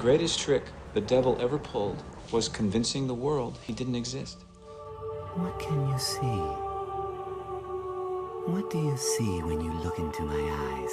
greatest trick the devil ever pulled was convincing the world he didn't exist. What can you see? What do you see when you look into my eyes?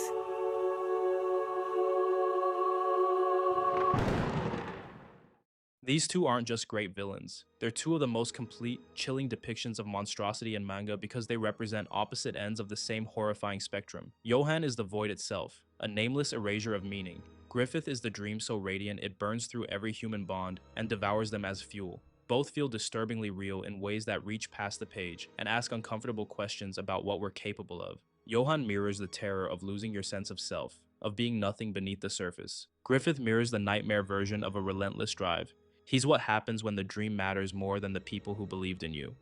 These two aren't just great villains. They're two of the most complete, chilling depictions of monstrosity in manga because they represent opposite ends of the same horrifying spectrum. Johan is the void itself, a nameless erasure of meaning. Griffith is the dream so radiant it burns through every human bond and devours them as fuel. Both feel disturbingly real in ways that reach past the page and ask uncomfortable questions about what we're capable of. Johan mirrors the terror of losing your sense of self, of being nothing beneath the surface. Griffith mirrors the nightmare version of a relentless drive. He's what happens when the dream matters more than the people who believed in you.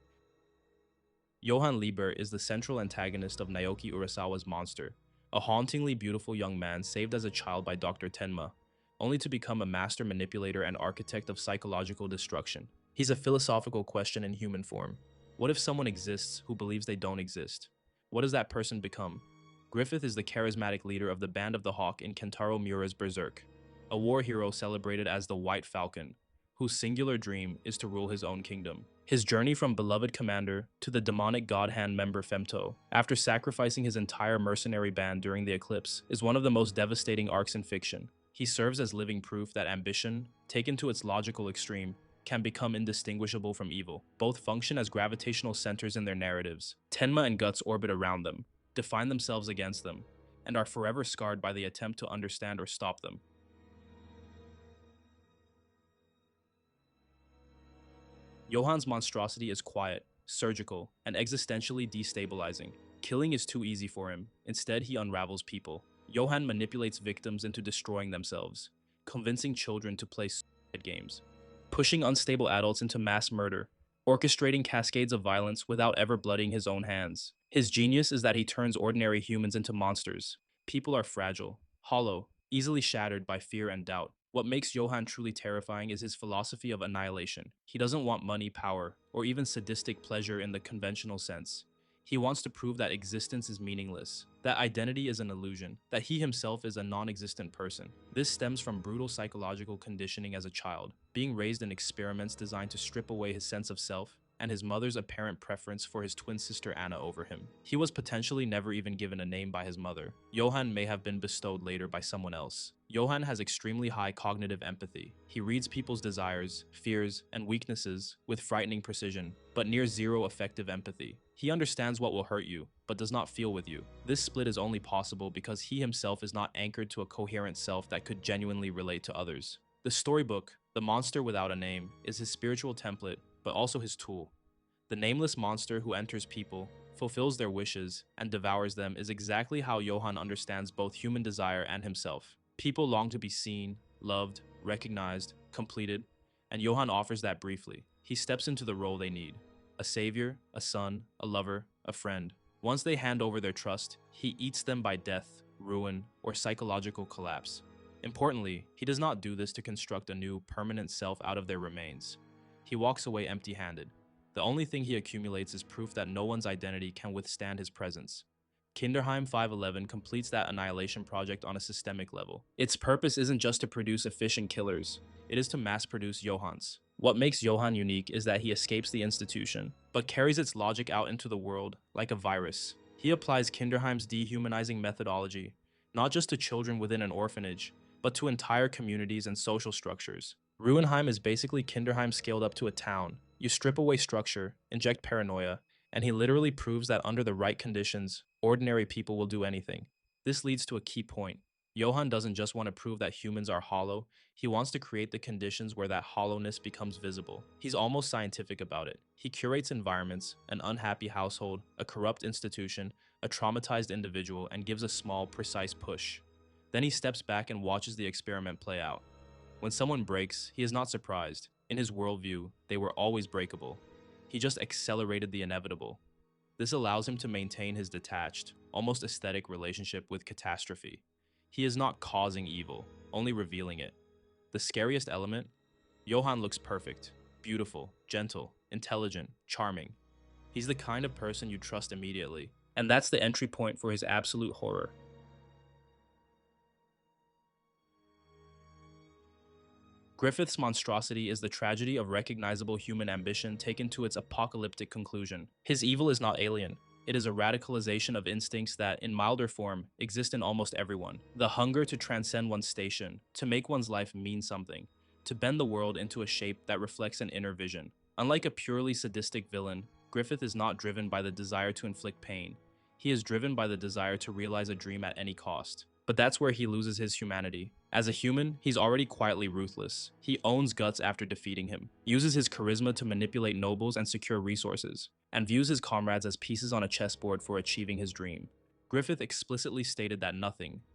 Johann Lieber is the central antagonist of Naoki Urasawa's Monster, a hauntingly beautiful young man saved as a child by Dr. Tenma, only to become a master manipulator and architect of psychological destruction. He's a philosophical question in human form. What if someone exists who believes they don't exist? What does that person become? Griffith is the charismatic leader of the Band of the Hawk in Kentaro Miura's Berserk, a war hero celebrated as the White Falcon, whose singular dream is to rule his own kingdom. His journey from beloved commander to the demonic God Hand member Femto, after sacrificing his entire mercenary band during the eclipse, is one of the most devastating arcs in fiction. He serves as living proof that ambition, taken to its logical extreme, can become indistinguishable from evil. Both function as gravitational centers in their narratives. Tenma and Guts orbit around them, define themselves against them, and are forever scarred by the attempt to understand or stop them. Johann's monstrosity is quiet, surgical, and existentially destabilizing. Killing is too easy for him. Instead, he unravels people. Johann manipulates victims into destroying themselves, convincing children to play suicide games, pushing unstable adults into mass murder, orchestrating cascades of violence without ever bloodying his own hands. His genius is that he turns ordinary humans into monsters. People are fragile, hollow, easily shattered by fear and doubt. What makes Johann truly terrifying is his philosophy of annihilation. He doesn't want money, power, or even sadistic pleasure in the conventional sense. He wants to prove that existence is meaningless, that identity is an illusion, that he himself is a non-existent person. This stems from brutal psychological conditioning as a child, being raised in experiments designed to strip away his sense of self, and his mother's apparent preference for his twin sister Anna over him. He was potentially never even given a name by his mother. Johann may have been bestowed later by someone else. Johann has extremely high cognitive empathy. He reads people's desires, fears, and weaknesses with frightening precision, but near zero effective empathy. He understands what will hurt you, but does not feel with you. This split is only possible because he himself is not anchored to a coherent self that could genuinely relate to others. The storybook, The Monster Without a Name, is his spiritual template, but also his tool. The nameless monster who enters people, fulfills their wishes, and devours them is exactly how Johann understands both human desire and himself. People long to be seen, loved, recognized, completed, and Johann offers that briefly. He steps into the role they need: a savior, a son, a lover, a friend. Once they hand over their trust, he eats them by death, ruin, or psychological collapse. Importantly, he does not do this to construct a new, permanent self out of their remains. He walks away empty-handed. The only thing he accumulates is proof that no one's identity can withstand his presence. Kinderheim 511 completes that annihilation project on a systemic level. Its purpose isn't just to produce efficient killers, it is to mass-produce Johanns. What makes Johann unique is that he escapes the institution, but carries its logic out into the world like a virus. He applies Kinderheim's dehumanizing methodology, not just to children within an orphanage, but to entire communities and social structures. Ruinheim is basically Kinderheim scaled up to a town. You strip away structure, inject paranoia, and he literally proves that under the right conditions, ordinary people will do anything. This leads to a key point. Johann doesn't just want to prove that humans are hollow, he wants to create the conditions where that hollowness becomes visible. He's almost scientific about it. He curates environments, an unhappy household, a corrupt institution, a traumatized individual, and gives a small, precise push. Then he steps back and watches the experiment play out. When someone breaks, he is not surprised. In his worldview, they were always breakable. He just accelerated the inevitable. This allows him to maintain his detached, almost aesthetic relationship with catastrophe. He is not causing evil, only revealing it. The scariest element? Johann looks perfect, beautiful, gentle, intelligent, charming. He's the kind of person you trust immediately, and that's the entry point for his absolute horror. Griffith's monstrosity is the tragedy of recognizable human ambition taken to its apocalyptic conclusion. His evil is not alien. It is a radicalization of instincts that, in milder form, exist in almost everyone. The hunger to transcend one's station, to make one's life mean something, to bend the world into a shape that reflects an inner vision. Unlike a purely sadistic villain, Griffith is not driven by the desire to inflict pain. He is driven by the desire to realize a dream at any cost. But that's where he loses his humanity. As a human, he's already quietly ruthless. He owns Guts after defeating him, uses his charisma to manipulate nobles and secure resources, and views his comrades as pieces on a chessboard for achieving his dream. Griffith explicitly stated that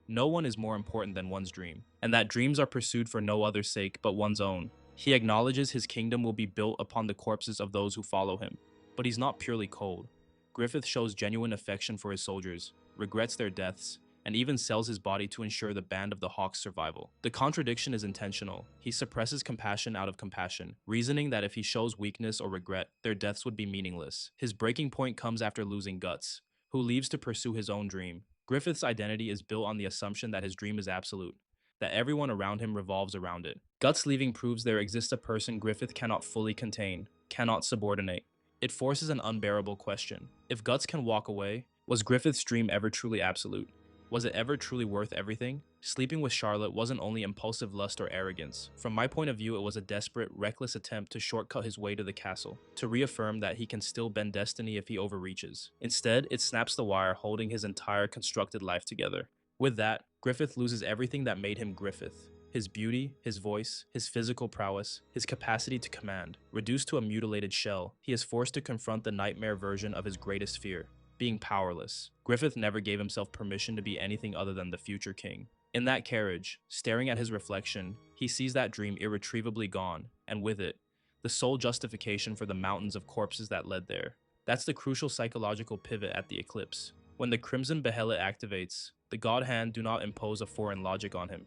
no one is more important than one's dream, and that dreams are pursued for no other sake but one's own. He acknowledges his kingdom will be built upon the corpses of those who follow him, but he's not purely cold. Griffith shows genuine affection for his soldiers, regrets their deaths, and even sells his body to ensure the Band of the Hawk's survival. The contradiction is intentional. He suppresses compassion out of compassion, reasoning that if he shows weakness or regret, their deaths would be meaningless. His breaking point comes after losing Guts, who leaves to pursue his own dream. Griffith's identity is built on the assumption that his dream is absolute, that everyone around him revolves around it. Guts leaving proves there exists a person Griffith cannot fully contain, cannot subordinate. It forces an unbearable question. If Guts can walk away, was Griffith's dream ever truly absolute? Was it ever truly worth everything? Sleeping with Charlotte wasn't only impulsive lust or arrogance. From my point of view, it was a desperate, reckless attempt to shortcut his way to the castle, to reaffirm that he can still bend destiny if he overreaches. Instead, it snaps the wire, holding his entire constructed life together. With that, Griffith loses everything that made him Griffith. His beauty, his voice, his physical prowess, his capacity to command. Reduced to a mutilated shell, he is forced to confront the nightmare version of his greatest fear: being powerless. Griffith never gave himself permission to be anything other than the future king. In that carriage, staring at his reflection, he sees that dream irretrievably gone, and with it, the sole justification for the mountains of corpses that led there. That's the crucial psychological pivot at the eclipse. When the Crimson Behelit activates, the God Hand do not impose a foreign logic on him.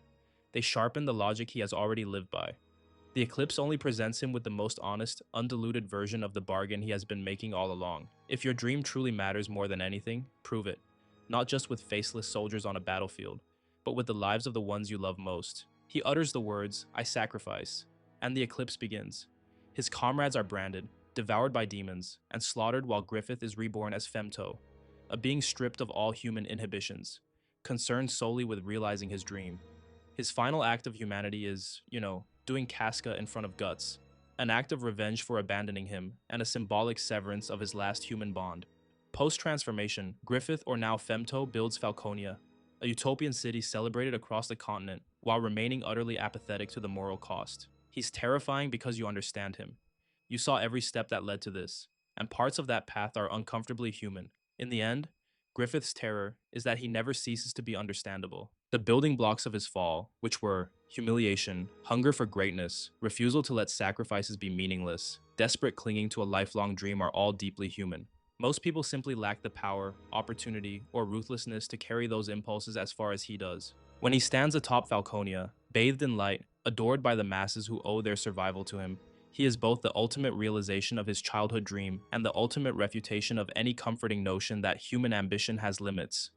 They sharpen the logic he has already lived by. The eclipse only presents him with the most honest, undiluted version of the bargain he has been making all along. If your dream truly matters more than anything, prove it. Not just with faceless soldiers on a battlefield, but with the lives of the ones you love most. He utters the words, "I sacrifice," and the eclipse begins. His comrades are branded, devoured by demons, and slaughtered while Griffith is reborn as Femto, a being stripped of all human inhibitions, concerned solely with realizing his dream. His final act of humanity is, doing Casca in front of Guts, an act of revenge for abandoning him, and a symbolic severance of his last human bond. Post-transformation, Griffith, or now Femto, builds Falconia, a utopian city celebrated across the continent, while remaining utterly apathetic to the moral cost. He's terrifying because you understand him. You saw every step that led to this, and parts of that path are uncomfortably human. In the end, Griffith's terror is that he never ceases to be understandable. The building blocks of his fall, which were humiliation, hunger for greatness, refusal to let sacrifices be meaningless, desperate clinging to a lifelong dream, are all deeply human. Most people simply lack the power, opportunity, or ruthlessness to carry those impulses as far as he does. When he stands atop Falconia, bathed in light, adored by the masses who owe their survival to him, he is both the ultimate realization of his childhood dream and the ultimate refutation of any comforting notion that human ambition has limits.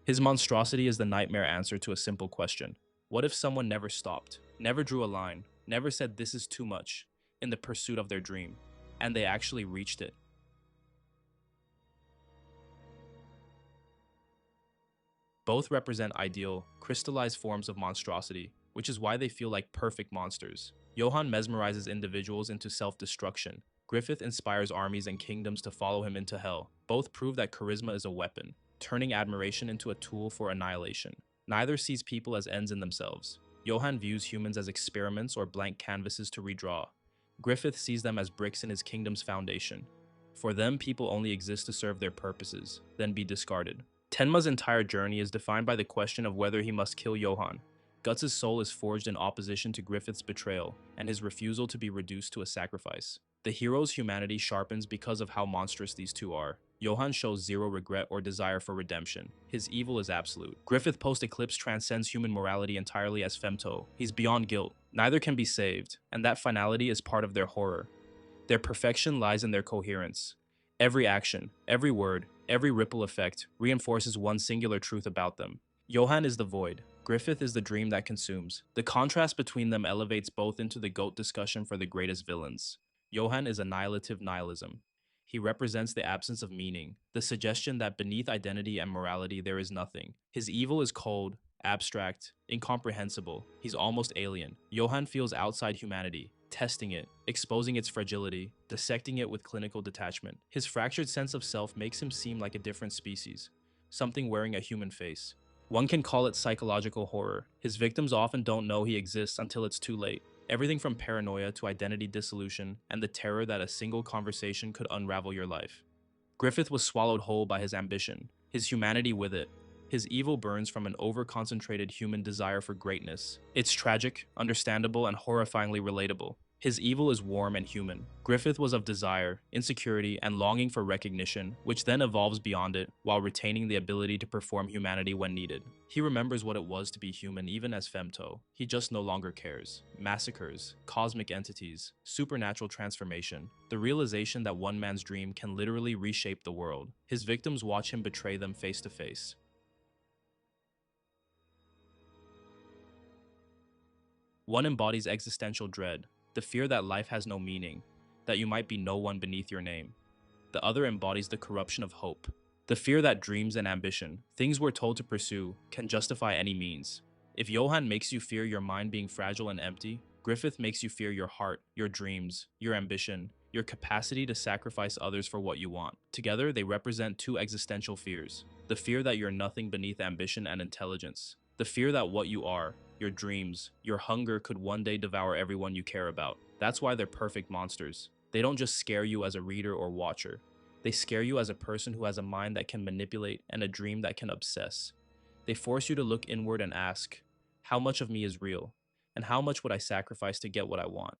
His monstrosity is the nightmare answer to a simple question. What if someone never stopped, never drew a line, never said this is too much, in the pursuit of their dream, and they actually reached it? Both represent ideal, crystallized forms of monstrosity, which is why they feel like perfect monsters. Johann mesmerizes individuals into self-destruction. Griffith inspires armies and kingdoms to follow him into hell. Both prove that charisma is a weapon, turning admiration into a tool for annihilation. Neither sees people as ends in themselves. Johann views humans as experiments or blank canvases to redraw. Griffith sees them as bricks in his kingdom's foundation. For them, people only exist to serve their purposes, then be discarded. Tenma's entire journey is defined by the question of whether he must kill Johann. Guts' soul is forged in opposition to Griffith's betrayal and his refusal to be reduced to a sacrifice. The hero's humanity sharpens because of how monstrous these two are. Johann shows zero regret or desire for redemption. His evil is absolute. Griffith post-eclipse transcends human morality entirely as Femto. He's beyond guilt. Neither can be saved, and that finality is part of their horror. Their perfection lies in their coherence. Every action, every word, every ripple effect reinforces one singular truth about them. Johann is the void, Griffith is the dream that consumes. The contrast between them elevates both into the GOAT discussion for the greatest villains. Johann is annihilative nihilism. He represents the absence of meaning, the suggestion that beneath identity and morality there is nothing. His evil is cold, abstract, incomprehensible. He's almost alien. Johann feels outside humanity, testing it, exposing its fragility, dissecting it with clinical detachment. His fractured sense of self makes him seem like a different species, something wearing a human face. One can call it psychological horror. His victims often don't know he exists until it's too late. Everything from paranoia to identity dissolution and the terror that a single conversation could unravel your life. Griffith was swallowed whole by his ambition, his humanity with it. His evil burns from an over-concentrated human desire for greatness. It's tragic, understandable, and horrifyingly relatable. His evil is warm and human. Griffith was of desire, insecurity, and longing for recognition, which then evolves beyond it, while retaining the ability to perform humanity when needed. He remembers what it was to be human even as femto. He just no longer cares. Massacres, cosmic entities, supernatural transformation, the realization that one man's dream can literally reshape the world. His victims watch him betray them face to face. One embodies existential dread, the fear that life has no meaning, that you might be no one beneath your name. The other embodies the corruption of hope, the fear that dreams and ambition, things we're told to pursue, can justify any means. If Johann makes you fear your mind being fragile and empty, Griffith makes you fear your heart, your dreams, your ambition, your capacity to sacrifice others for what you want. Together, they represent two existential fears: the fear that you're nothing beneath ambition and intelligence, the fear that what you are, your dreams, your hunger could one day devour everyone you care about. That's why they're perfect monsters. They don't just scare you as a reader or watcher. They scare you as a person who has a mind that can manipulate and a dream that can obsess. They force you to look inward and ask, how much of me is real? And how much would I sacrifice to get what I want?